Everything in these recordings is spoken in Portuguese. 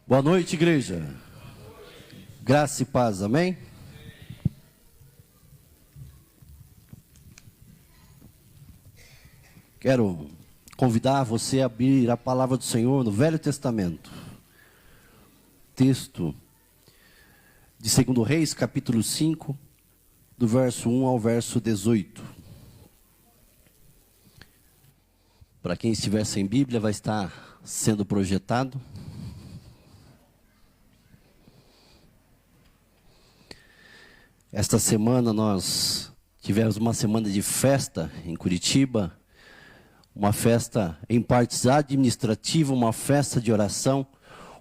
Boa noite, igreja. Graça e paz, amém? Quero convidar você a abrir a palavra do Senhor no Velho Testamento. Texto de 2 Reis, capítulo 5, do verso 1 ao verso 18. Para quem estiver sem Bíblia, vai estar sendo projetado. Esta semana nós tivemos uma semana de festa em Curitiba, uma festa em partes administrativa, uma festa de oração,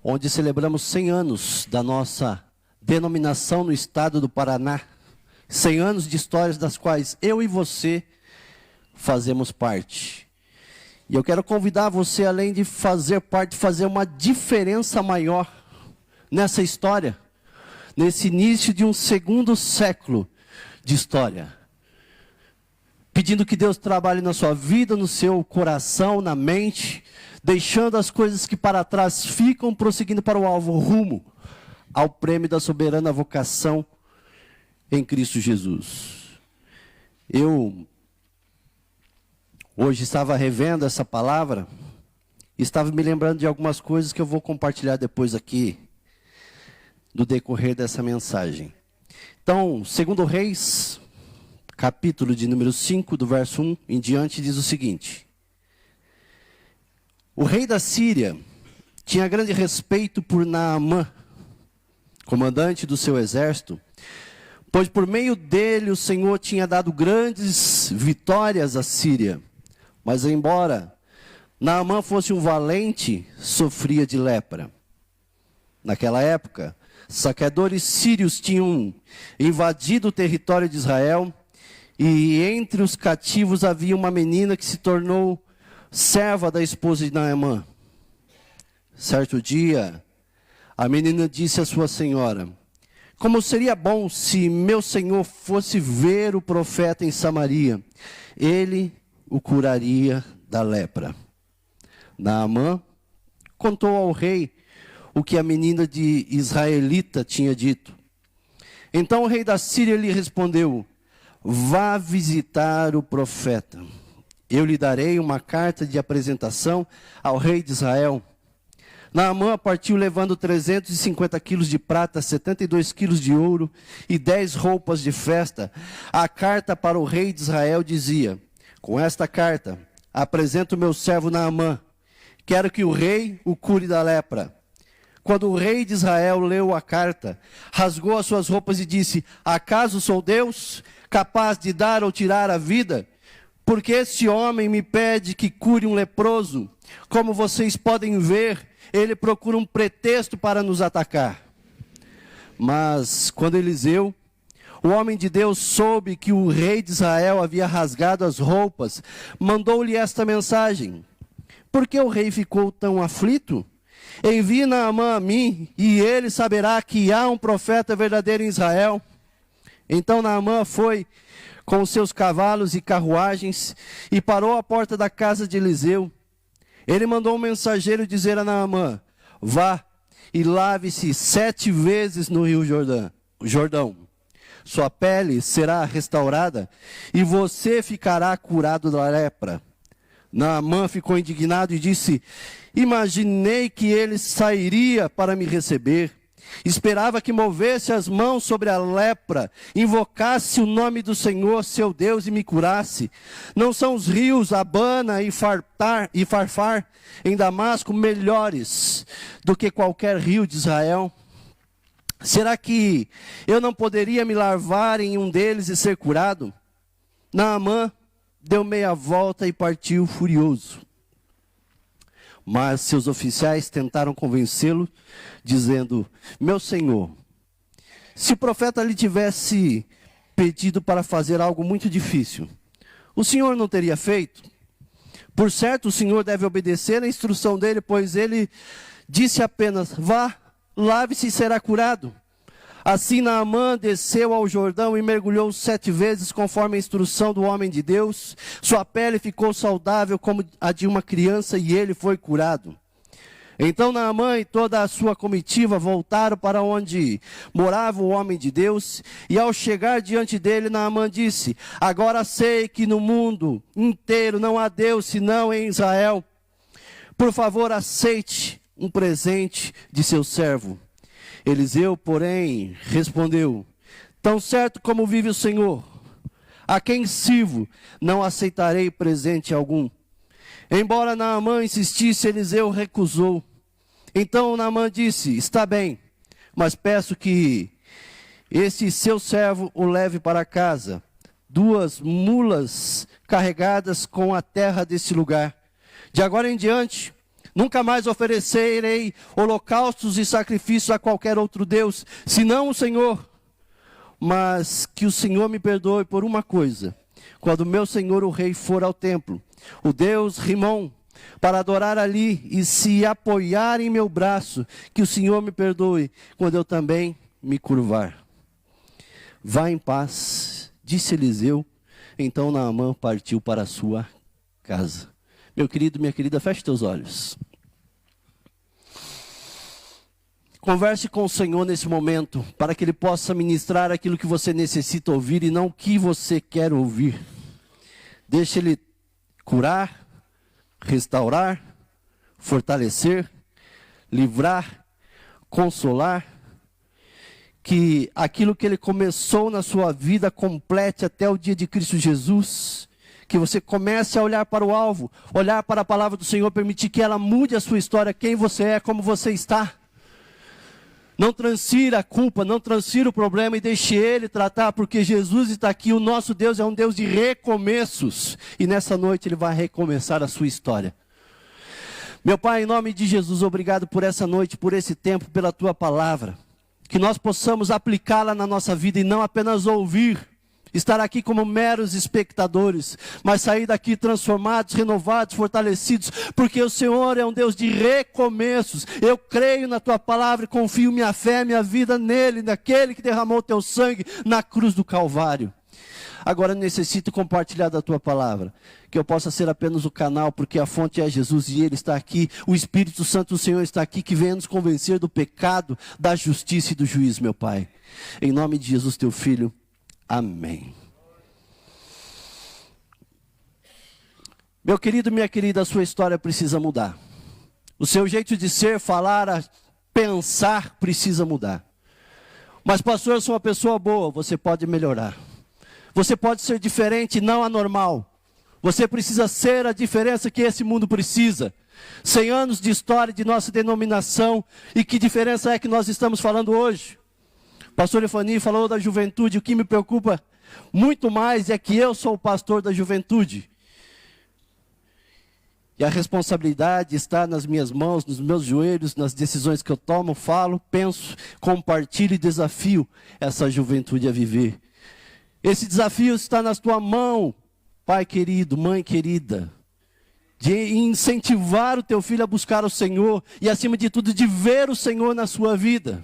onde celebramos 100 anos da nossa denominação no estado do Paraná, 100 anos de histórias das quais eu e você fazemos parte. E eu quero convidar você, além de fazer parte, fazer uma diferença maior nessa história, nesse início de um segundo século de história. Pedindo que Deus trabalhe na sua vida, no seu coração, na mente, deixando as coisas que para trás ficam, prosseguindo para o alvo, rumo ao prêmio da soberana vocação em Cristo Jesus. Eu hoje estava revendo essa palavra, e estava me lembrando de algumas coisas que eu vou compartilhar depois aqui, no decorrer dessa mensagem. Então, 2 Reis, capítulo de número 5, do verso 1 em diante, diz o seguinte: o rei da Síria tinha grande respeito por Naamã, comandante do seu exército, pois por meio dele o Senhor tinha dado grandes vitórias à Síria. Mas embora Naamã fosse um valente, sofria de lepra. Naquela época, saqueadores sírios tinham invadido o território de Israel, e entre os cativos havia uma menina que se tornou serva da esposa de Naamã. Certo dia, a menina disse à sua senhora: como seria bom se meu senhor fosse ver o profeta em Samaria, ele o curaria da lepra. Naamã contou ao rei o que a menina de israelita tinha dito. Então o rei da Síria lhe respondeu: vá visitar o profeta. Eu lhe darei uma carta de apresentação ao rei de Israel. Naamã partiu levando 350 quilos de prata, 72 quilos de ouro e 10 roupas de festa. A carta para o rei de Israel dizia: com esta carta apresento o meu servo Naamã. Quero que o rei o cure da lepra. Quando o rei de Israel leu a carta, rasgou as suas roupas e disse: acaso sou Deus, capaz de dar ou tirar a vida? Porque este homem me pede que cure um leproso. Como vocês podem ver, ele procura um pretexto para nos atacar. Mas quando Eliseu, o homem de Deus, soube que o rei de Israel havia rasgado as roupas, mandou-lhe esta mensagem: por que o rei ficou tão aflito? Envie Naamã a mim, e ele saberá que há um profeta verdadeiro em Israel. Então Naamã foi com os seus cavalos e carruagens e parou à porta da casa de Eliseu. Ele mandou um mensageiro dizer a Naamã: vá e lave-se 7 vezes no rio Jordão. Sua pele será restaurada e você ficará curado da lepra. Naamã ficou indignado e disse: imaginei que ele sairia para me receber. Esperava que movesse as mãos sobre a lepra, invocasse o nome do Senhor, seu Deus, e me curasse. Não são os rios Abana e Farfar em Damasco melhores do que qualquer rio de Israel? Será que eu não poderia me lavar em um deles e ser curado? Naamã deu meia volta e partiu furioso. Mas seus oficiais tentaram convencê-lo, dizendo: meu senhor, se o profeta lhe tivesse pedido para fazer algo muito difícil, o senhor não teria feito? Por certo, o senhor deve obedecer à instrução dele, pois ele disse apenas: vá, lave-se e será curado. Assim Naamã desceu ao Jordão e mergulhou 7 vezes conforme a instrução do homem de Deus. Sua pele ficou saudável como a de uma criança e ele foi curado. Então Naamã e toda a sua comitiva voltaram para onde morava o homem de Deus, e ao chegar diante dele, Naamã disse: agora sei que no mundo inteiro não há Deus senão em Israel. Por favor, aceite um presente de seu servo. Eliseu, porém, respondeu: tão certo como vive o Senhor, a quem sirvo, não aceitarei presente algum. Embora Naamã insistisse, Eliseu recusou. Então Naamã disse: está bem, mas peço que esse seu servo o leve para casa, 2 mulas carregadas com a terra desse lugar. De agora em diante, nunca mais oferecerei holocaustos e sacrifícios a qualquer outro Deus, senão o Senhor. Mas que o Senhor me perdoe por uma coisa: quando meu senhor o rei for ao templo, o Deus Rimon, para adorar ali e se apoiar em meu braço, que o Senhor me perdoe quando eu também me curvar. Vá em paz, disse Eliseu. Então Naamã partiu para a sua casa. Meu querido, minha querida, feche teus olhos. Converse com o Senhor nesse momento, para que Ele possa ministrar aquilo que você necessita ouvir e não o que você quer ouvir. Deixe Ele curar, restaurar, fortalecer, livrar, consolar. Que aquilo que Ele começou na sua vida complete até o dia de Cristo Jesus. Que você comece a olhar para o alvo, olhar para a palavra do Senhor, permitir que ela mude a sua história, quem você é, como você está. Não transfira a culpa, não transfira o problema e deixe Ele tratar, porque Jesus está aqui. O nosso Deus é um Deus de recomeços. E nessa noite Ele vai recomeçar a sua história. Meu Pai, em nome de Jesus, obrigado por essa noite, por esse tempo, pela Tua palavra. Que nós possamos aplicá-la na nossa vida e não apenas ouvir. Estar aqui como meros espectadores, mas sair daqui transformados, renovados, fortalecidos, porque o Senhor é um Deus de recomeços. Eu creio na Tua palavra e confio minha fé, minha vida nele, naquele que derramou Teu sangue na cruz do Calvário. Agora eu necessito compartilhar da Tua palavra, que eu possa ser apenas o canal, porque a fonte é Jesus e Ele está aqui. O Espírito Santo do Senhor está aqui, que venha nos convencer do pecado, da justiça e do juízo, meu Pai. Em nome de Jesus, Teu Filho. Amém. Meu querido, minha querida, a sua história precisa mudar. O seu jeito de ser, falar, pensar precisa mudar. Mas pastor, eu sou uma pessoa boa. Você pode melhorar. Você pode ser diferente, não anormal. Você precisa ser a diferença que esse mundo precisa. 100 anos de história de nossa denominação. E que diferença é que nós estamos falando hoje? Pastor Efani falou da juventude. O que me preocupa muito mais é que eu sou o pastor da juventude. E a responsabilidade está nas minhas mãos, nos meus joelhos, nas decisões que eu tomo, falo, penso, compartilho e desafio essa juventude a viver. Esse desafio está na tua mão, pai querido, mãe querida. De incentivar o teu filho a buscar o Senhor e, acima de tudo, de ver o Senhor na sua vida.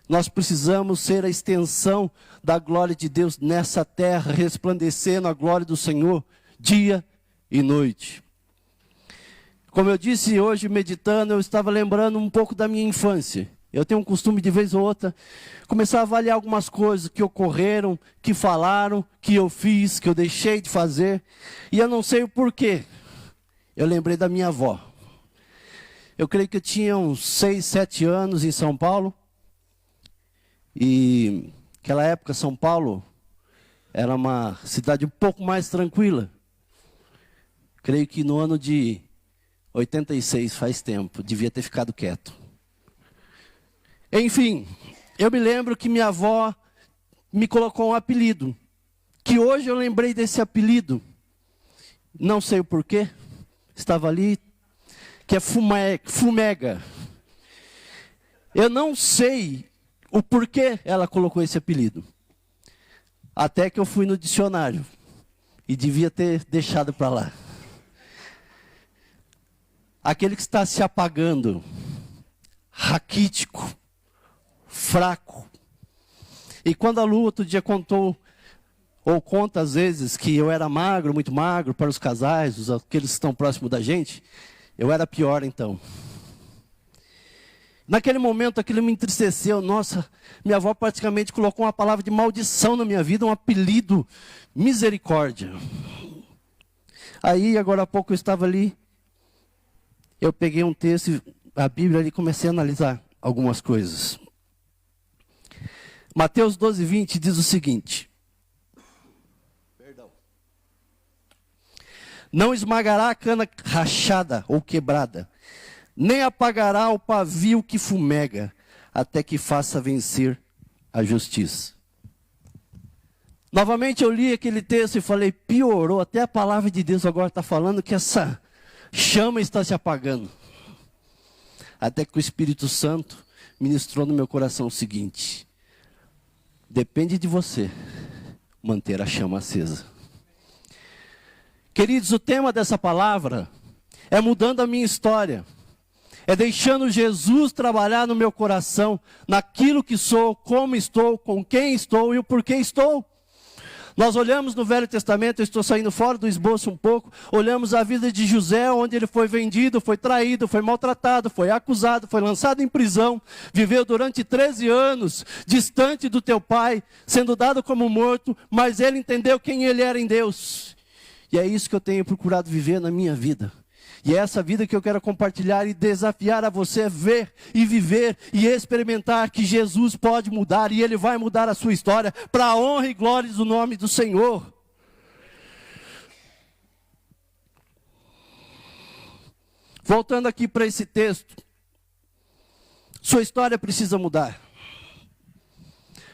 Nós precisamos ser a extensão da glória de Deus nessa terra, resplandecendo a glória do Senhor dia e noite. Como eu disse hoje, meditando, eu estava lembrando um pouco da minha infância. Eu tenho um costume de vez ou outra começar a avaliar algumas coisas que ocorreram, que falaram, que eu fiz, que eu deixei de fazer. E eu não sei o porquê. Eu lembrei da minha avó. Eu creio que eu tinha uns 6, 7 anos em São Paulo. E naquela época São Paulo era uma cidade um pouco mais tranquila. Creio que no ano de 86, faz tempo, devia ter ficado quieto. Enfim, eu me lembro que minha avó me colocou um apelido, que hoje eu lembrei desse apelido, não sei o porquê, estava ali, que é Fumega. Eu não sei o porquê ela colocou esse apelido, até que eu fui no dicionário, e devia ter deixado para lá. Aquele que está se apagando, raquítico, fraco. E quando a Lu outro dia contou, ou conta às vezes, que eu era magro, muito magro, para os casais, aqueles que estão próximos da gente, Eu era pior então. Naquele momento aquilo me entristeceu. Nossa, minha avó praticamente colocou uma palavra de maldição na minha vida, um apelido, misericórdia. Aí, agora há pouco eu estava ali, eu peguei um texto, a Bíblia ali, e comecei a analisar algumas coisas. Mateus 12:20 diz o seguinte: não esmagará a cana rachada ou quebrada, nem apagará o pavio que fumega, até que faça vencer a justiça. Novamente eu li aquele texto e falei, piorou, até a palavra de Deus agora está falando que essa chama está se apagando. Até que o Espírito Santo ministrou no meu coração o seguinte: depende de você manter a chama acesa. Queridos, o tema dessa palavra é mudando a minha história. É deixando Jesus trabalhar no meu coração, naquilo que sou, como estou, com quem estou e o porquê estou. Nós olhamos no Velho Testamento, eu estou saindo fora do esboço um pouco, olhamos a vida de José, onde ele foi vendido, foi traído, foi maltratado, foi acusado, foi lançado em prisão, viveu durante 13 anos, distante do teu pai, sendo dado como morto, mas ele entendeu quem ele era em Deus. E é isso que eu tenho procurado viver na minha vida. E é essa vida que eu quero compartilhar e desafiar a você a ver e viver e experimentar que Jesus pode mudar e Ele vai mudar a sua história para a honra e glória do nome do Senhor. Voltando aqui para esse texto, sua história precisa mudar.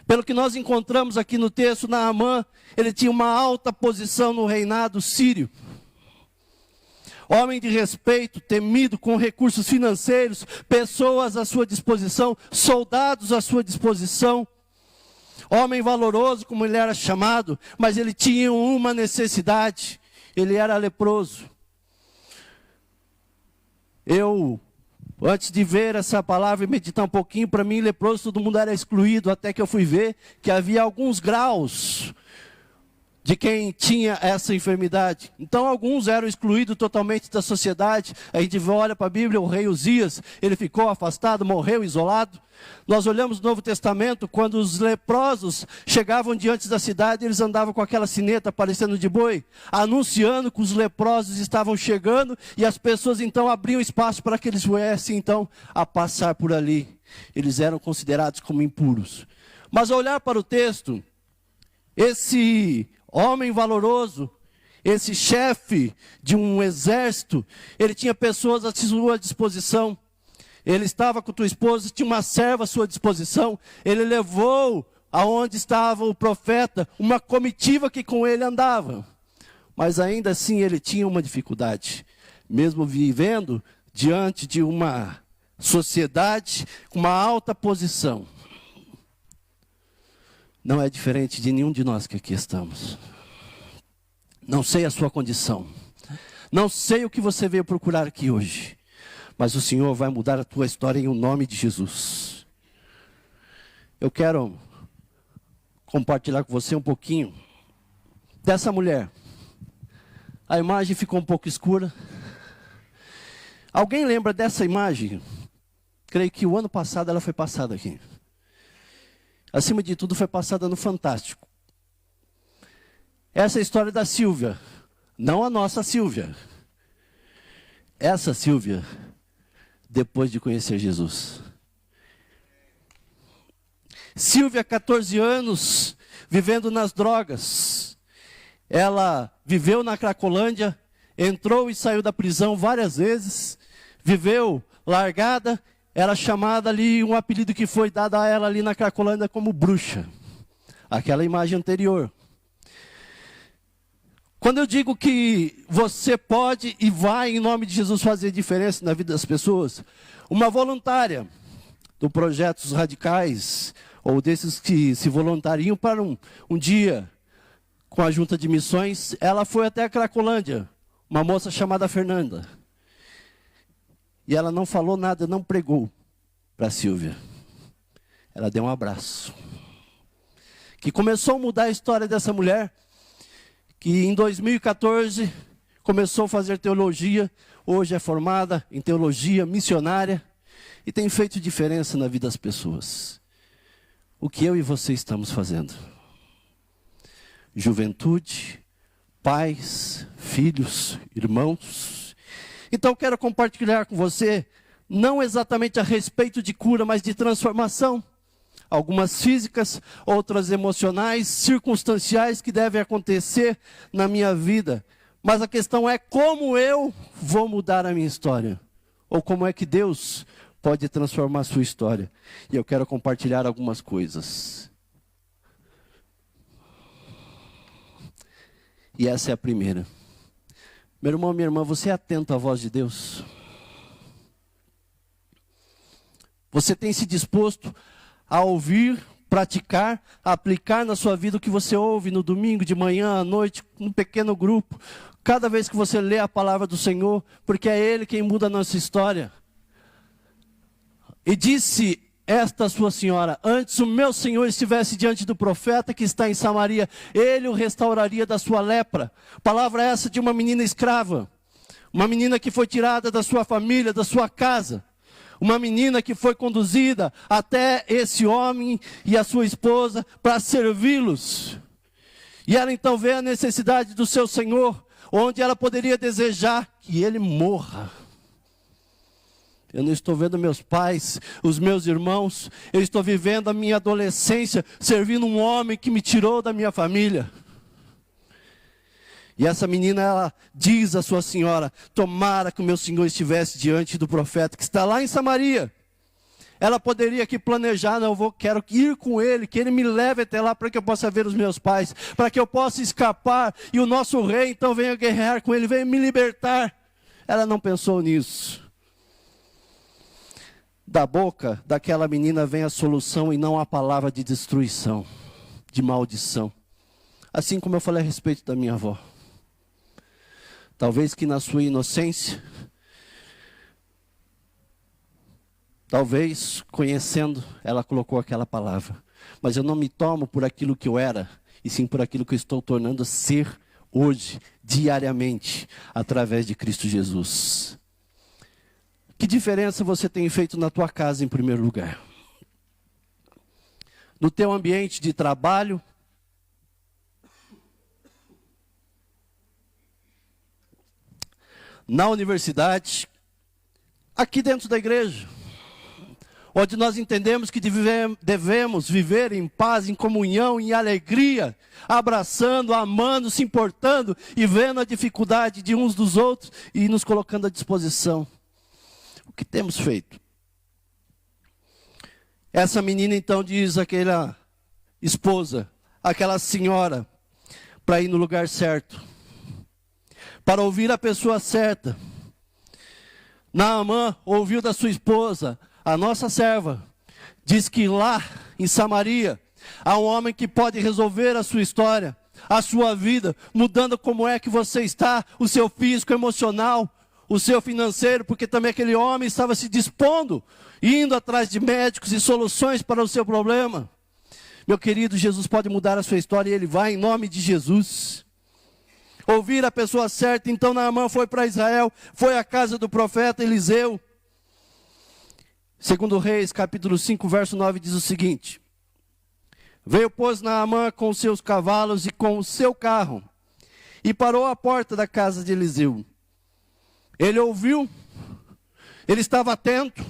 Pelo que nós encontramos aqui no texto, Naamã, ele tinha uma alta posição no reinado sírio. Homem de respeito, temido, com recursos financeiros, pessoas à sua disposição, soldados à sua disposição. Homem valoroso, como ele era chamado, mas ele tinha uma necessidade, ele era leproso. Antes de ver essa palavra e meditar um pouquinho, para mim leproso todo mundo era excluído, até que eu fui ver que havia alguns graus de quem tinha essa enfermidade. Então alguns eram excluídos totalmente da sociedade. A gente olha para a Bíblia, o rei Uzias, ele ficou afastado, morreu isolado. Nós olhamos no Novo Testamento, quando os leprosos chegavam diante da cidade, eles andavam com aquela sineta parecendo de boi, anunciando que os leprosos estavam chegando, e as pessoas então abriam espaço para que eles viessem então a passar por ali. Eles eram considerados como impuros. Mas ao olhar para o texto, esse homem valoroso, esse chefe de um exército, ele tinha pessoas à sua disposição. Ele estava com tua esposa, tinha uma serva à sua disposição. Ele levou aonde estava o profeta uma comitiva que com ele andava. Mas ainda assim ele tinha uma dificuldade. Mesmo vivendo diante de uma sociedade com uma alta posição. Não é diferente de nenhum de nós que aqui estamos. Não sei a sua condição. Não sei o que você veio procurar aqui hoje. Mas o Senhor vai mudar a tua história em nome de Jesus. Eu quero compartilhar com você um pouquinho dessa mulher. A imagem ficou um pouco escura. Alguém lembra dessa imagem? Creio que o ano passado ela foi passada aqui. Acima de tudo, foi passada no Fantástico. Essa é a história da Sílvia. Não a nossa Sílvia. Essa Sílvia, depois de conhecer Jesus. Sílvia, 14 anos, vivendo nas drogas. Ela viveu na Cracolândia, entrou e saiu da prisão várias vezes. Viveu largada. Era chamada ali, um apelido que foi dado a ela ali na Cracolândia como bruxa. Aquela imagem anterior. Quando eu digo que você pode e vai em nome de Jesus fazer diferença na vida das pessoas, uma voluntária do Projetos Radicais, ou desses que se voluntariam para um dia com a junta de missões, ela foi até a Cracolândia, uma moça chamada Fernanda. E ela não falou nada, não pregou para a Sílvia. Ela deu um abraço. Que começou a mudar a história dessa mulher, que em 2014 começou a fazer teologia, hoje é formada em teologia missionária e tem feito diferença na vida das pessoas. O que eu e você estamos fazendo? Juventude, pais, filhos, irmãos. Então quero compartilhar com você, não exatamente a respeito de cura, mas de transformação. Algumas físicas, outras emocionais, circunstanciais que devem acontecer na minha vida. Mas a questão é como eu vou mudar a minha história. Ou como é que Deus pode transformar a sua história. E eu quero compartilhar algumas coisas. E essa é a primeira. Meu irmão, minha irmã, você é atento à voz de Deus? Você tem se disposto a ouvir, praticar, aplicar na sua vida o que você ouve no domingo, de manhã, à noite, num pequeno grupo, cada vez que você lê a palavra do Senhor, porque é Ele quem muda a nossa história. E disse esta sua senhora: antes o meu senhor estivesse diante do profeta que está em Samaria, ele o restauraria da sua lepra. Palavra essa de uma menina escrava, uma menina que foi tirada da sua família, da sua casa. Uma menina que foi conduzida até esse homem e a sua esposa para servi-los. E ela então vê a necessidade do seu Senhor, onde ela poderia desejar que ele morra. Eu não estou vendo meus pais, os meus irmãos, eu estou vivendo a minha adolescência servindo um homem que me tirou da minha família. E essa menina, ela diz à sua senhora: tomara que o meu senhor estivesse diante do profeta que está lá em Samaria. Ela poderia aqui planejar: não, quero ir com ele, que ele me leve até lá para que eu possa ver os meus pais, para que eu possa escapar e o nosso rei então venha guerrear com ele, venha me libertar. Ela não pensou nisso. Da boca daquela menina vem a solução e não a palavra de destruição, de maldição. Assim como eu falei a respeito da minha avó. Talvez que na sua inocência, talvez conhecendo, ela colocou aquela palavra. Mas eu não me tomo por aquilo que eu era, e sim por aquilo que eu estou tornando a ser hoje, diariamente, através de Cristo Jesus. Que diferença você tem feito na tua casa em primeiro lugar? No teu ambiente de trabalho? Na universidade, aqui dentro da igreja, onde nós entendemos que devemos viver em paz, em comunhão, em alegria, abraçando, amando, se importando e vendo a dificuldade de uns dos outros e nos colocando à disposição. O que temos feito? Essa menina então diz àquela esposa, àquela senhora, para ir no lugar certo, para ouvir a pessoa certa. Naamã ouviu da sua esposa, a nossa serva, diz que lá em Samaria há um homem que pode resolver a sua história, a sua vida, mudando como é que você está, o seu físico, emocional, o seu financeiro, porque também aquele homem estava se dispondo, indo atrás de médicos e soluções para o seu problema. Meu querido, Jesus pode mudar a sua história e Ele vai em nome de Jesus. Ouvir a pessoa certa, então Naamã foi para Israel, foi à casa do profeta Eliseu. Segundo Reis, capítulo 5, verso 9, diz o seguinte: veio, pois, Naamã com os seus cavalos e com o seu carro, e parou à porta da casa de Eliseu. Ele ouviu, ele estava atento,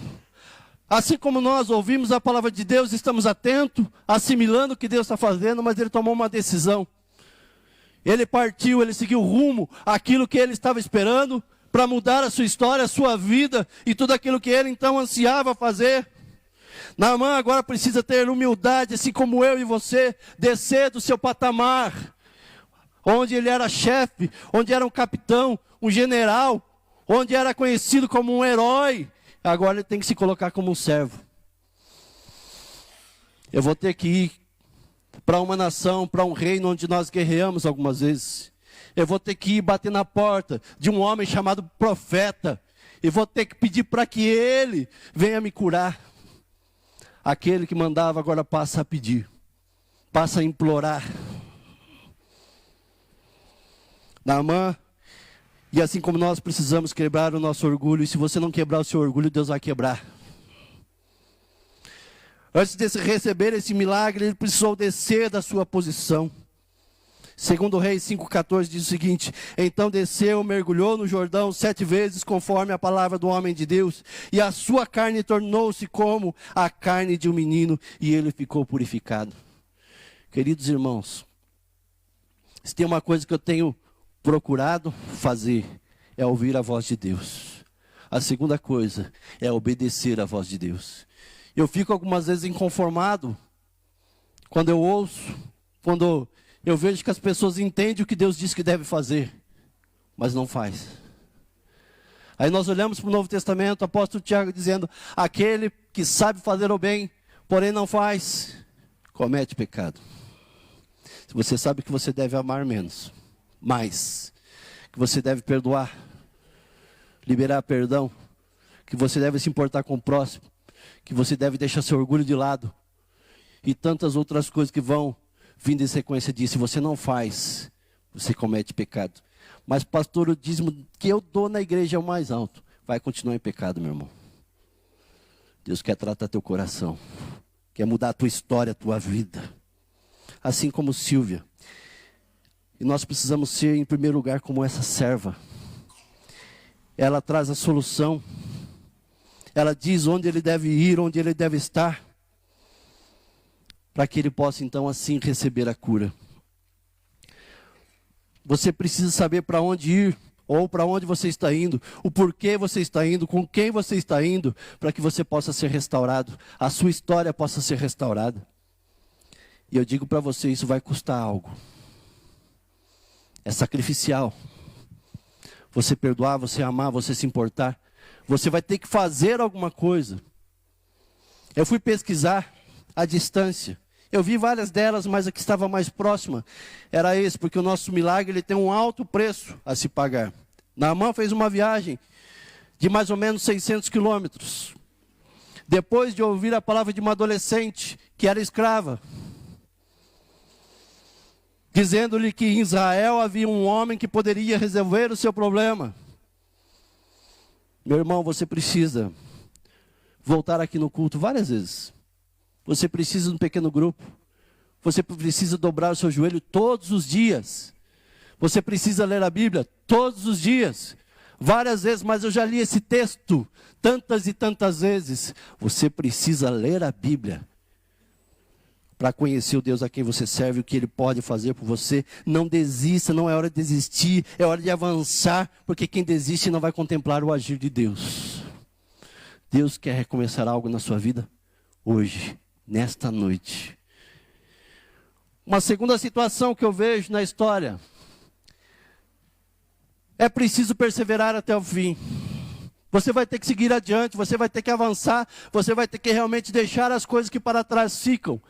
assim como nós ouvimos a palavra de Deus, estamos atentos, assimilando o que Deus está fazendo, mas ele tomou uma decisão. Ele partiu, ele seguiu rumo àquilo que ele estava esperando, para mudar a sua história, a sua vida, e tudo aquilo que ele então ansiava fazer. Naamã agora precisa ter humildade, assim como eu e você, descer do seu patamar, onde ele era chefe, onde era um capitão, um general, onde era conhecido como um herói. Agora ele tem que se colocar como um servo. Eu vou ter que ir para uma nação, para um reino onde nós guerreamos algumas vezes. Eu vou ter que ir bater na porta de um homem chamado profeta. E vou ter que pedir para que ele venha me curar. Aquele que mandava agora passa a pedir, passa a implorar. Naamã E assim como nós precisamos quebrar o nosso orgulho, e se você não quebrar o seu orgulho, Deus vai quebrar. Antes de receber esse milagre, ele precisou descer da sua posição. Segundo Reis 5,14 diz o seguinte: então desceu, mergulhou no Jordão 7 vezes, conforme a palavra do homem de Deus, e a sua carne tornou-se como a carne de um menino, e ele ficou purificado. Queridos irmãos, se tem uma coisa que eu tenho procurado fazer, é ouvir a voz de Deus. A segunda coisa é obedecer à voz de Deus. Eu fico algumas vezes inconformado quando eu ouço, quando eu vejo que as pessoas entendem o que Deus diz que deve fazer, mas não faz. Aí nós olhamos para o Novo Testamento, o apóstolo Tiago dizendo: aquele que sabe fazer o bem, porém não faz, comete pecado. Se você sabe que você deve amar menos, mais, que você deve perdoar, liberar perdão, que você deve se importar com o próximo, que você deve deixar seu orgulho de lado, e tantas outras coisas que vão vindo em sequência disso. Se você não faz, você comete pecado. Mas pastor, o dízimo que eu dou na igreja é o mais alto. Vai continuar em pecado, meu irmão. Deus quer tratar teu coração, quer mudar a tua história, a tua vida. Assim como Silvia. E nós precisamos ser, em primeiro lugar, como essa serva. Ela traz a solução. Ela diz onde ele deve ir, onde ele deve estar, para que ele possa então assim receber a cura. Você precisa saber para onde ir, ou para onde você está indo, o porquê você está indo, com quem você está indo, para que você possa ser restaurado, a sua história possa ser restaurada. E eu digo para você, isso vai custar algo. É sacrificial. Você perdoar, você amar, você se importar. Você vai ter que fazer alguma coisa. Eu fui pesquisar à distância. Eu vi várias delas, mas a que estava mais próxima era esse, porque o nosso milagre ele tem um alto preço a se pagar. Naamã fez uma viagem de mais ou menos 600 quilômetros. Depois de ouvir a palavra de uma adolescente que era escrava, dizendo-lhe que em Israel havia um homem que poderia resolver o seu problema. Meu irmão, você precisa voltar aqui no culto várias vezes. Você precisa de um pequeno grupo. Você precisa dobrar o seu joelho todos os dias. Você precisa ler a Bíblia todos os dias. Várias vezes, mas eu já li esse texto tantas e tantas vezes. Você precisa ler a Bíblia para conhecer o Deus a quem você serve, o que Ele pode fazer por você. Não desista, não é hora de desistir, é hora de avançar, porque quem desiste não vai contemplar o agir de Deus. Deus quer recomeçar algo na sua vida hoje, nesta noite. Uma segunda situação que eu vejo na história: é preciso perseverar até o fim. Você vai ter que seguir adiante, você vai ter que avançar, você vai ter que realmente deixar as coisas que para trás ficam.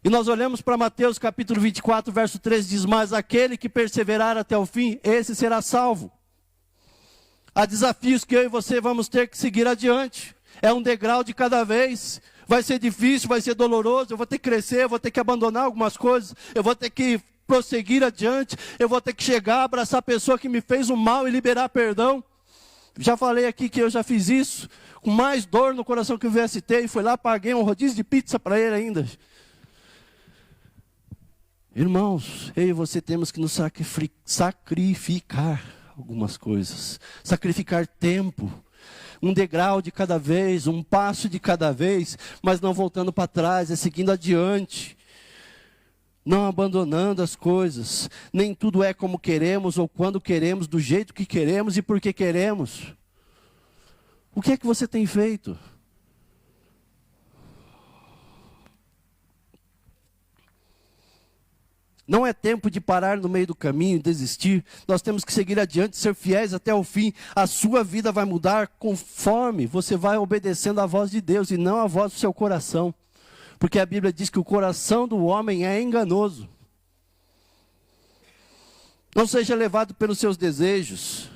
E nós olhamos para Mateus capítulo 24, verso 13, diz: mas aquele que perseverar até o fim, esse será salvo. Há desafios que eu e você vamos ter que seguir adiante. É um degrau de cada vez. Vai ser difícil, vai ser doloroso, eu vou ter que crescer, eu vou ter que abandonar algumas coisas, eu vou ter que prosseguir adiante, eu vou ter que chegar, abraçar a pessoa que me fez o mal e liberar perdão. Já falei aqui que eu já fiz isso, com mais dor no coração que o VST, e fui lá, paguei um rodízio de pizza para ele ainda. Irmãos, eu e você temos que nos sacrificar algumas coisas, sacrificar tempo, um degrau de cada vez, um passo de cada vez, mas não voltando para trás, é seguindo adiante, não abandonando as coisas. Nem tudo é como queremos, ou quando queremos, do jeito que queremos e porque queremos. O que é que você tem feito? Não é tempo de parar no meio do caminho e desistir. Nós temos que seguir adiante, ser fiéis até o fim. A sua vida vai mudar conforme você vai obedecendo à voz de Deus e não à voz do seu coração. Porque a Bíblia diz que o coração do homem é enganoso. Não seja levado pelos seus desejos.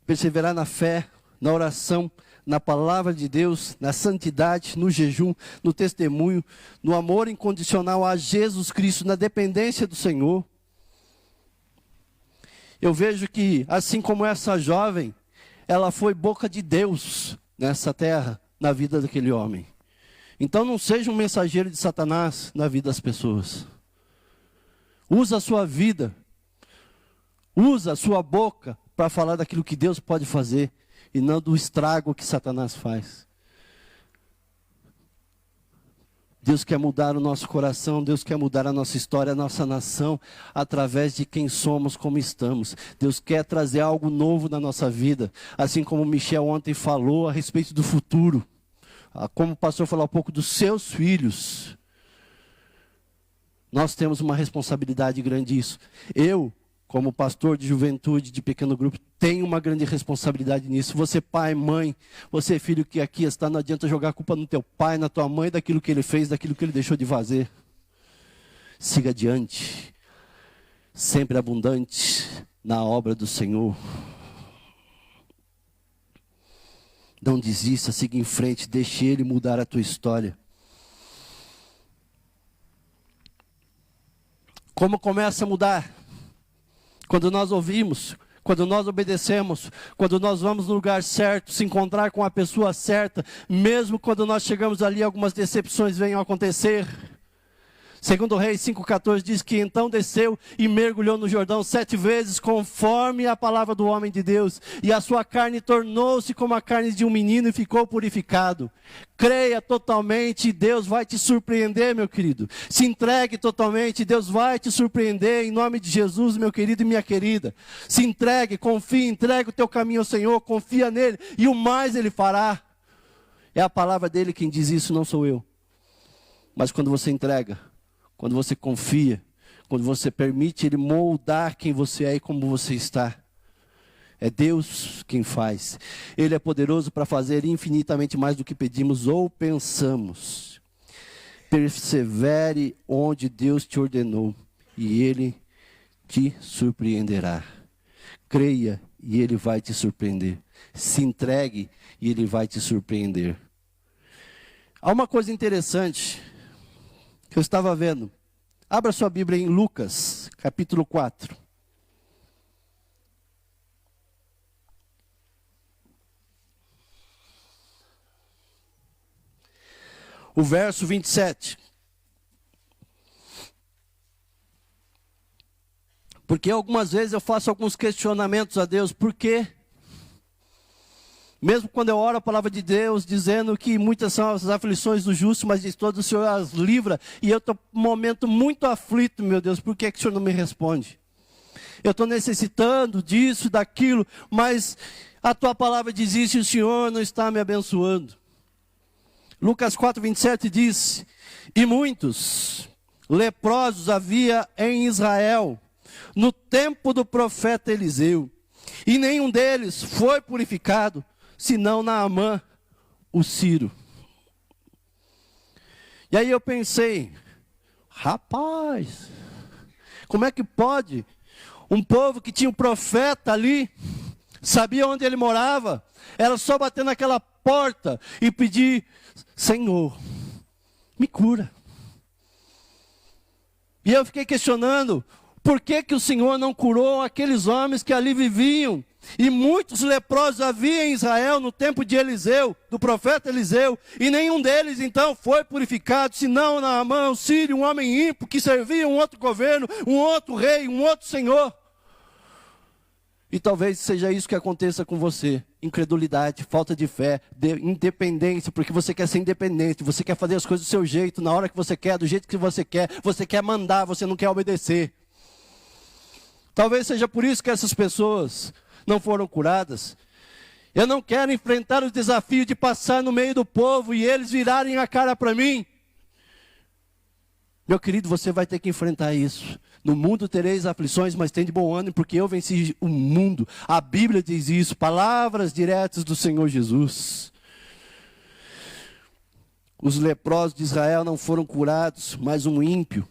Perseverar na fé, na oração, na palavra de Deus, na santidade, no jejum, no testemunho, no amor incondicional a Jesus Cristo, na dependência do Senhor. Eu vejo que, assim como essa jovem, ela foi boca de Deus nessa terra, na vida daquele homem. Então não seja um mensageiro de Satanás na vida das pessoas. Usa a sua vida, usa a sua boca para falar daquilo que Deus pode fazer e não do estrago que Satanás faz. Deus quer mudar o nosso coração, Deus quer mudar a nossa história, a nossa nação, através de quem somos, como estamos. Deus quer trazer algo novo na nossa vida, assim como o Michel ontem falou a respeito do futuro. Como o pastor falou há pouco dos seus filhos. Nós temos uma responsabilidade grande nisso. Eu, como pastor de juventude, de pequeno grupo, tenho uma grande responsabilidade nisso. Você pai, mãe, você filho que aqui está, não adianta jogar a culpa no teu pai, na tua mãe, daquilo que ele fez, daquilo que ele deixou de fazer. Siga adiante, sempre abundante na obra do Senhor. Não desista, siga em frente, deixe Ele mudar a tua história. Como começa a mudar? Quando nós ouvimos, quando nós obedecemos, quando nós vamos no lugar certo, se encontrar com a pessoa certa, mesmo quando nós chegamos ali, algumas decepções venham a acontecer. Segundo Reis 5,14 diz que então desceu e mergulhou no Jordão 7 vezes, conforme a palavra do homem de Deus. E a sua carne tornou-se como a carne de um menino e ficou purificado. Creia totalmente e Deus vai te surpreender, meu querido. Se entregue totalmente, Deus vai te surpreender em nome de Jesus, meu querido e minha querida. Se entregue, confie, entregue o teu caminho ao Senhor, confia nele e o mais Ele fará. É a palavra dele quem diz isso, não sou eu. Mas quando você entrega, quando você confia, quando você permite Ele moldar quem você é e como você está, é Deus quem faz. Ele é poderoso para fazer infinitamente mais do que pedimos ou pensamos. Persevere onde Deus te ordenou e Ele te surpreenderá. Creia e Ele vai te surpreender. Se entregue e Ele vai te surpreender. Há uma coisa interessante que eu estava vendo. Abra sua Bíblia em Lucas, capítulo 4. O verso 27. Porque algumas vezes eu faço alguns questionamentos a Deus. Por quê? Mesmo quando eu oro a palavra de Deus, dizendo que muitas são as aflições do justo, mas de todo o Senhor as livra. E eu estou num momento muito aflito, meu Deus, por que o Senhor não me responde? Eu estou necessitando disso, daquilo, mas a tua palavra diz isso e o Senhor não está me abençoando. Lucas 4, 27 diz: e muitos leprosos havia em Israel, no tempo do profeta Eliseu, e nenhum deles foi purificado, senão Naamã, o Sírio. E aí eu pensei, rapaz, como é que pode um povo que tinha um profeta ali, sabia onde ele morava, era só bater naquela porta e pedir: Senhor, me cura. E eu fiquei questionando, por que que o Senhor não curou aqueles homens que ali viviam? E muitos leprosos havia em Israel no tempo de Eliseu, do profeta Eliseu, e nenhum deles então foi purificado, senão Naamã, o sírio, um homem ímpio que servia um outro governo, um outro rei, um outro senhor. E talvez seja isso que aconteça com você: incredulidade, falta de fé, independência, porque você quer ser independente, você quer fazer as coisas do seu jeito, na hora que você quer, do jeito que você quer mandar, você não quer obedecer. Talvez seja por isso que essas pessoas não foram curadas. Eu não quero enfrentar o desafio de passar no meio do povo e eles virarem a cara para mim. Meu querido, você vai ter que enfrentar isso. No mundo tereis aflições, mas tem de bom ânimo, porque eu venci o mundo. A Bíblia diz isso, palavras diretas do Senhor Jesus. Os leprosos de Israel não foram curados, mas um ímpio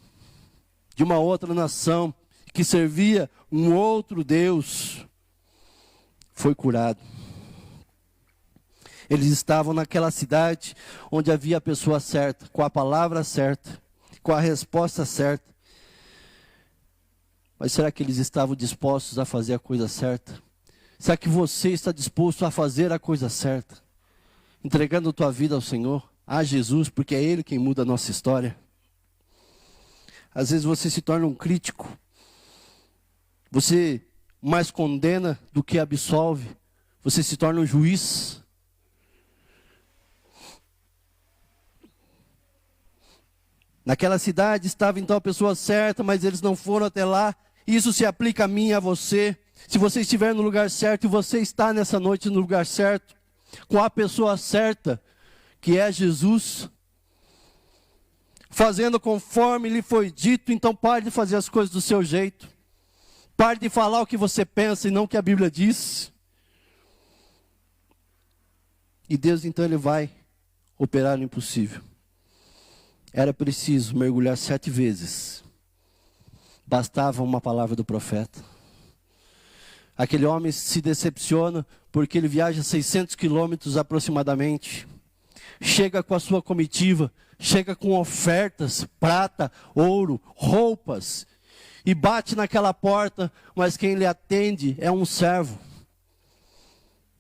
de uma outra nação que servia um outro Deus foi curado. Eles estavam naquela cidade onde havia a pessoa certa, com a palavra certa, com a resposta certa. Mas será que eles estavam dispostos a fazer a coisa certa? Será que você está disposto a fazer a coisa certa? Entregando a tua vida ao Senhor, a Jesus, porque é Ele quem muda a nossa história. Às vezes você se torna um crítico. Você mais condena do que absolve. Você se torna um juiz. Naquela cidade estava então a pessoa certa, mas eles não foram até lá. Isso se aplica a mim e a você. Se você estiver no lugar certo, e você está nessa noite no lugar certo, com a pessoa certa, que é Jesus, fazendo conforme lhe foi dito, então pare de fazer as coisas do seu jeito. Pare de falar o que você pensa e não o que a Bíblia diz. E Deus então Ele vai operar o impossível. Era preciso mergulhar 7 vezes. Bastava uma palavra do profeta. Aquele homem se decepciona porque ele viaja 600 quilômetros aproximadamente. Chega com a sua comitiva, chega com ofertas, prata, ouro, roupas. E bate naquela porta, mas quem lhe atende é um servo.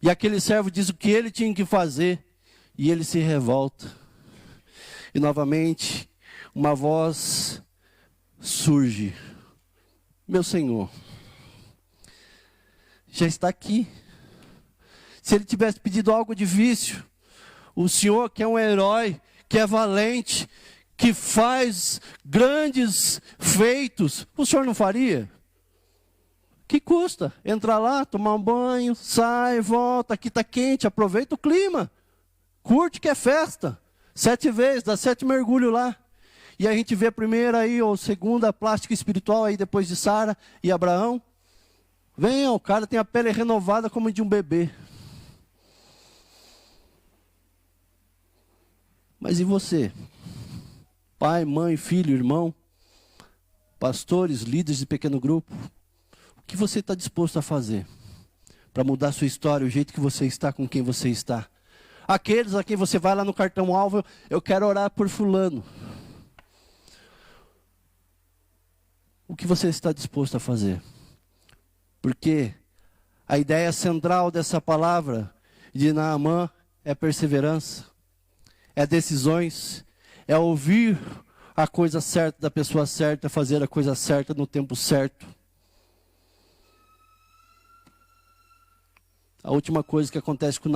E aquele servo diz o que ele tinha que fazer. E ele se revolta. E novamente, uma voz surge. Meu Senhor, já está aqui. Se ele tivesse pedido algo difícil, o Senhor que é um herói, que é valente, que faz grandes feitos, o Senhor não faria? Que custa? Entrar lá, tomar um banho, sai, volta, aqui está quente, aproveita o clima. Curte que é festa. 7 vezes, dá 7 mergulhos lá. E a gente vê a primeira aí, ou segunda plástica espiritual aí depois de Sara e Abraão. Venha, o cara tem a pele renovada como de um bebê. Mas e você? Pai, mãe, filho, irmão, pastores, líderes de pequeno grupo. O que você está disposto a fazer para mudar a sua história, o jeito que você está, com quem você está? Aqueles a quem você vai lá no cartão alvo, eu quero orar por fulano. O que você está disposto a fazer? Porque a ideia central dessa palavra de Naamã é perseverança, é decisões, é ouvir a coisa certa da pessoa certa, fazer a coisa certa no tempo certo. A última coisa que acontece com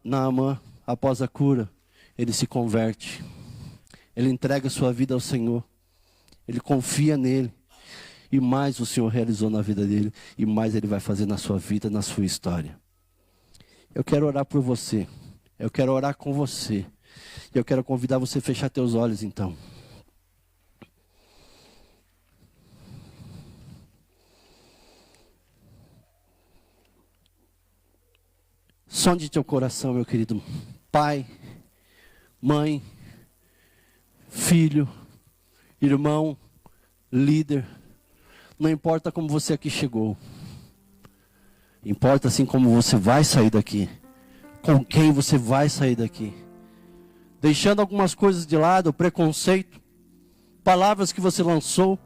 Naamã, após a cura, ele se converte. Ele entrega sua vida ao Senhor. Ele confia nele. E mais o Senhor realizou na vida dele. E mais Ele vai fazer na sua vida, na sua história. Eu quero orar por você. Eu quero orar com você. E eu quero convidar você a fechar teus olhos então. Sonde teu coração, meu querido. Pai, mãe, filho, irmão, líder. Não importa como você aqui chegou. Importa assim como você vai sair daqui. Com quem você vai sair daqui. Deixando algumas coisas de lado, o preconceito. Palavras que você lançou.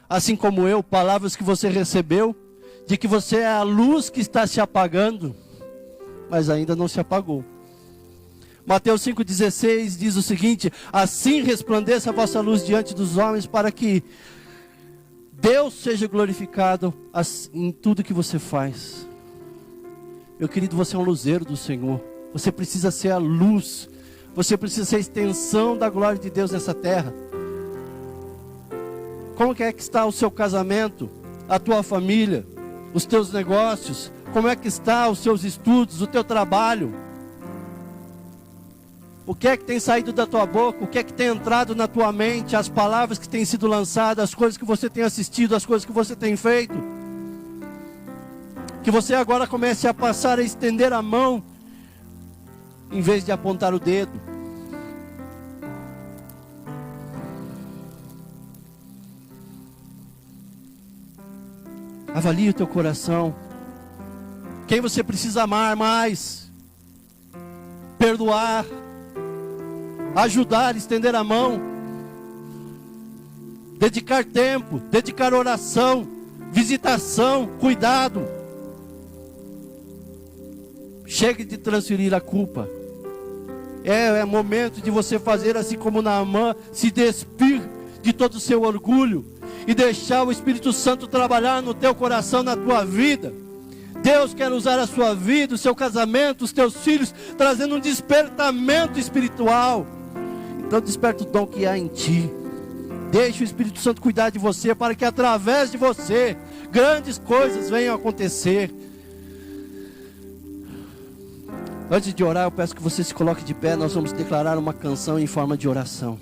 Assim como eu, palavras que você recebeu. De que você é a luz que está se apagando. Mas ainda não se apagou. Mateus 5,16 diz o seguinte: assim resplandeça a vossa luz diante dos homens, para que Deus seja glorificado em tudo que você faz. Meu querido, você é um luzeiro do Senhor. Você precisa ser a luz. Você precisa ser a extensão da glória de Deus nessa terra. Como é que está o seu casamento, a tua família, os teus negócios? Como é que está os seus estudos, o teu trabalho? O que é que tem saído da tua boca? O que é que tem entrado na tua mente? As palavras que têm sido lançadas, as coisas que você tem assistido, as coisas que você tem feito. Que você agora comece a passar a estender a mão, em vez de apontar o dedo. Avalie o teu coração. Quem você precisa amar mais? perdoar, ajudar, estender a mão, dedicar tempo, dedicar oração, visitação, cuidado. Chegue de transferir a culpa. É momento de você fazer assim como Naamã, se despir de todo o seu orgulho e deixar o Espírito Santo trabalhar no teu coração, na tua vida. Deus quer usar a sua vida, o seu casamento, os teus filhos, trazendo um despertamento espiritual. Então desperta o dom que há em ti. Deixe o Espírito Santo cuidar de você, para que através de você grandes coisas venham a acontecer. Antes de orar, eu peço que você se coloque de pé. Nós vamos declarar uma canção em forma de oração,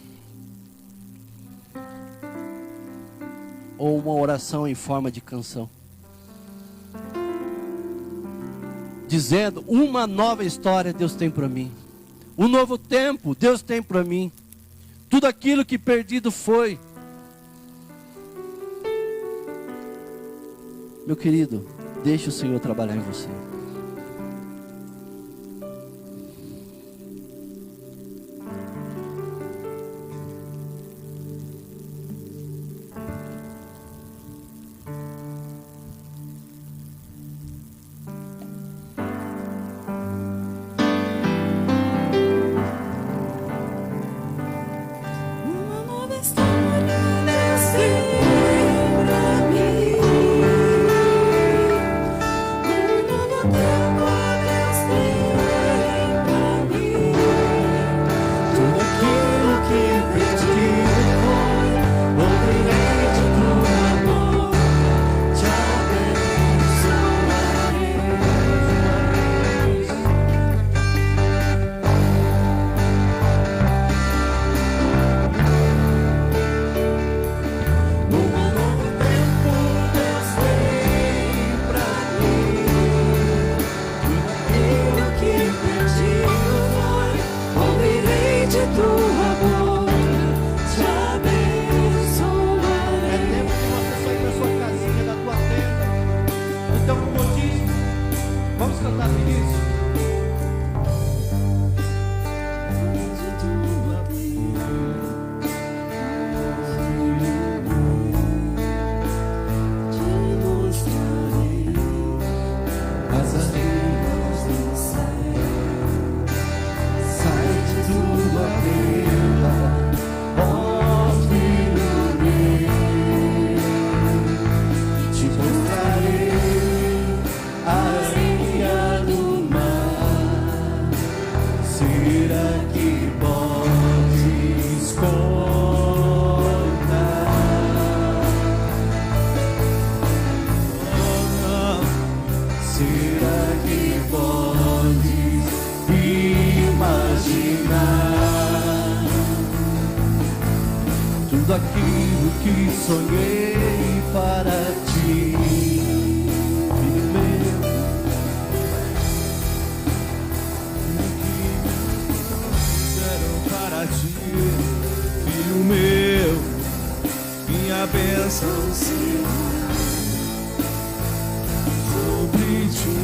ou uma oração em forma de canção, dizendo: uma nova história Deus tem para mim, um novo tempo Deus tem para mim. Tudo aquilo que perdido foi. Meu querido, deixe o Senhor trabalhar em você. Tudo aquilo que sonhei para ti, filho meu, fizeram para ti, filho meu, minha bênção será sobre ti.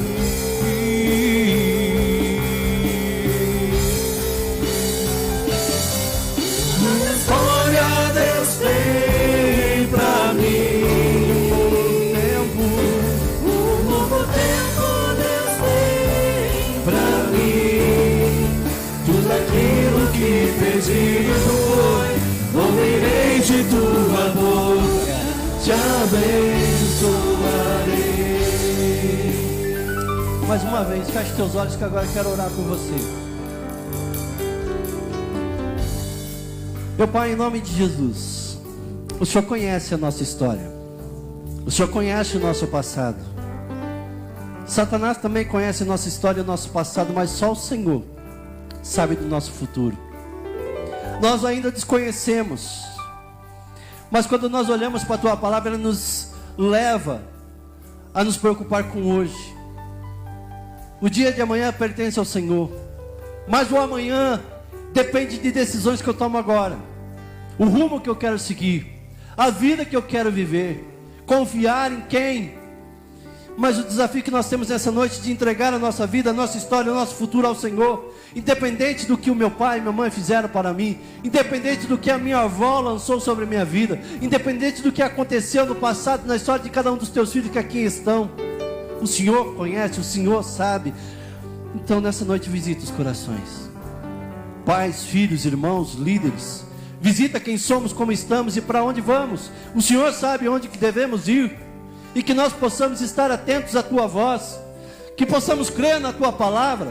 Ouvirei de tua boca, te abençoarei. Mais uma vez, feche teus olhos que agora eu quero orar por você. Meu Pai, em nome de Jesus, o Senhor conhece a nossa história, o Senhor conhece o nosso passado. Satanás também conhece a nossa história e o nosso passado, mas só o Senhor sabe do nosso futuro. Nós ainda desconhecemos, mas quando nós olhamos para a Tua palavra, ela nos leva a nos preocupar com hoje. O dia de amanhã pertence ao Senhor, mas o amanhã depende de decisões que eu tomo agora, o rumo que eu quero seguir, a vida que eu quero viver, confiar em quem Mas o desafio que nós temos nessa noite de entregar a nossa vida, a nossa história, o nosso futuro ao Senhor, independente do que o meu pai e minha mãe fizeram para mim, independente do que a minha avó lançou sobre a minha vida, independente do que aconteceu no passado, na história de cada um dos teus filhos que aqui estão, o Senhor conhece, o Senhor sabe. Então nessa noite visita os corações, pais, filhos, irmãos, líderes, visita quem somos, como estamos e para onde vamos. O Senhor sabe onde que devemos ir, e que nós possamos estar atentos à tua voz, que possamos crer na tua palavra,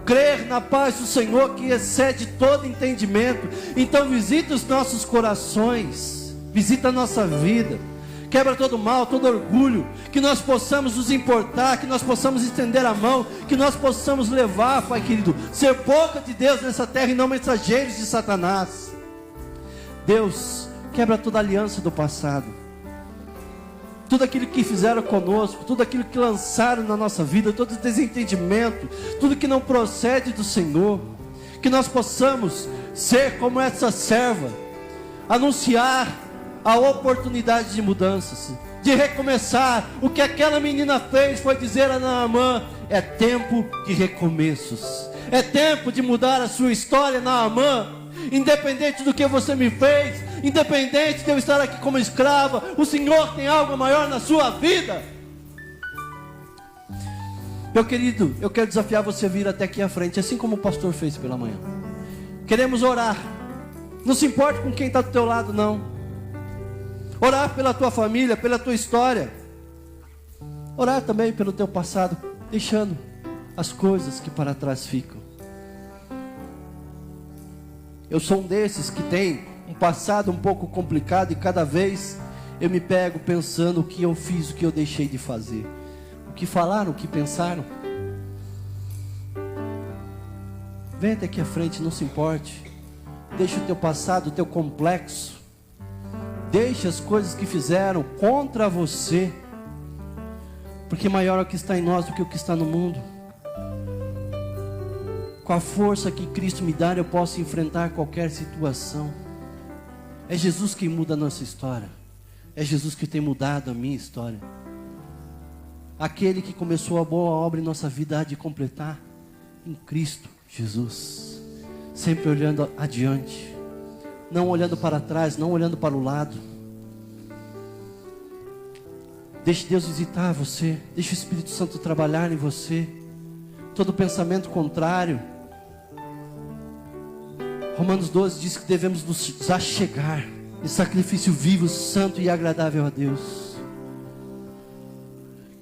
crer na paz do Senhor que excede todo entendimento. Então visita os nossos corações, visita a nossa vida, quebra todo mal, todo orgulho, que nós possamos nos importar, que nós possamos estender a mão, que nós possamos levar, Pai querido, ser boca de Deus nessa terra e não mensageiros de Satanás. Deus, quebra toda aliança do passado, tudo aquilo que fizeram conosco, tudo aquilo que lançaram na nossa vida, todo desentendimento, tudo que não procede do Senhor, que nós possamos ser como essa serva, anunciar a oportunidade de mudanças, de recomeçar. O que aquela menina fez foi dizer a Naamã: é tempo de recomeços, é tempo de mudar a sua história, Naamã. Independente do que você me fez, independente de eu estar aqui como escrava, o Senhor tem algo maior na sua vida. Meu querido, eu quero desafiar você a vir até aqui à frente, assim como o pastor fez pela manhã. Queremos orar. Não se importe com quem está do teu lado, não. Orar pela tua família, pela tua história. Orar também pelo teu passado, deixando as coisas que para trás ficam. Eu sou um desses que tem um passado um pouco complicado, e cada vez eu me pego pensando o que eu fiz, o que eu deixei de fazer, o que falaram, o que pensaram. Vem até aqui à frente, não se importe. Deixa o teu passado, o teu complexo, deixa as coisas que fizeram contra você, porque maior é o que está em nós do que o que está no mundo. Com a força que Cristo me dá, eu posso enfrentar qualquer situação. É Jesus quem muda a nossa história. É Jesus que tem mudado a minha história. Aquele que começou a boa obra em nossa vida há de completar em Cristo Jesus. Sempre olhando adiante, não olhando para trás, não olhando para o lado. Deixe Deus visitar você, deixe o Espírito Santo trabalhar em você. Todo pensamento contrário, Romanos 12 diz que devemos nos achegar em sacrifício vivo, santo e agradável a Deus.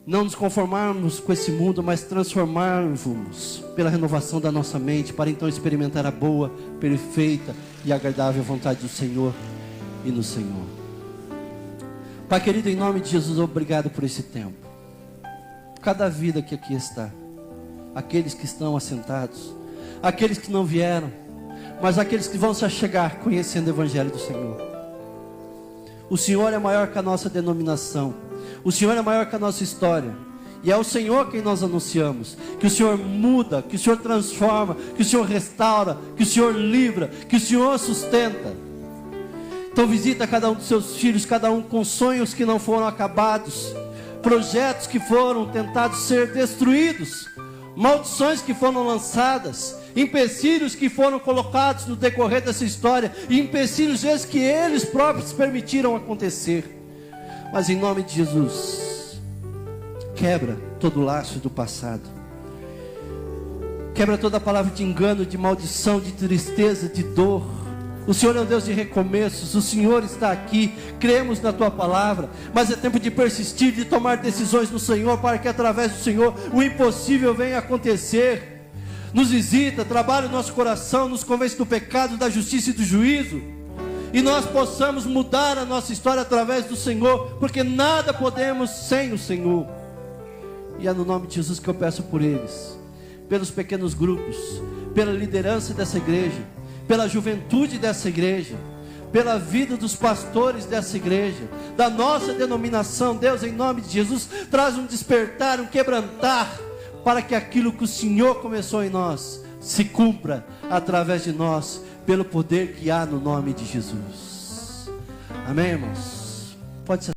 Não nos conformarmos com esse mundo, mas transformarmos pela renovação da nossa mente, para então experimentar a boa, perfeita e agradável vontade do Senhor e no Senhor. Pai querido, em nome de Jesus, obrigado por esse tempo. Cada vida que aqui está, aqueles que estão assentados, aqueles que não vieram, mas aqueles que vão se achegar conhecendo o Evangelho do Senhor. O Senhor é maior que a nossa denominação, o Senhor é maior que a nossa história, e é o Senhor quem nós anunciamos, que o Senhor muda, que o Senhor transforma, que o Senhor restaura, que o Senhor livra, que o Senhor sustenta. Então visita cada um dos seus filhos, cada um com sonhos que não foram acabados, projetos que foram tentados ser destruídos, maldições que foram lançadas, empecilhos que foram colocados no decorrer dessa história, e empecilhos esses que eles próprios permitiram acontecer. Mas em nome de Jesus, quebra todo o laço do passado, quebra toda a palavra de engano, de maldição, de tristeza, de dor. O Senhor é um Deus de recomeços, o Senhor está aqui, cremos na Tua palavra, mas é tempo de persistir, de tomar decisões no Senhor, para que através do Senhor o impossível venha acontecer. Nos visita, trabalha o nosso coração, nos convence do pecado, da justiça e do juízo, e nós possamos mudar a nossa história através do Senhor, porque nada podemos sem o Senhor. E é no nome de Jesus que eu peço por eles, pelos pequenos grupos, pela liderança dessa igreja, pela juventude dessa igreja, pela vida dos pastores dessa igreja, da nossa denominação. Deus, em nome de Jesus, traz um despertar, um quebrantar, para que aquilo que o Senhor começou em nós se cumpra através de nós, pelo poder que há no nome de Jesus. Amém, irmãos? Pode ser.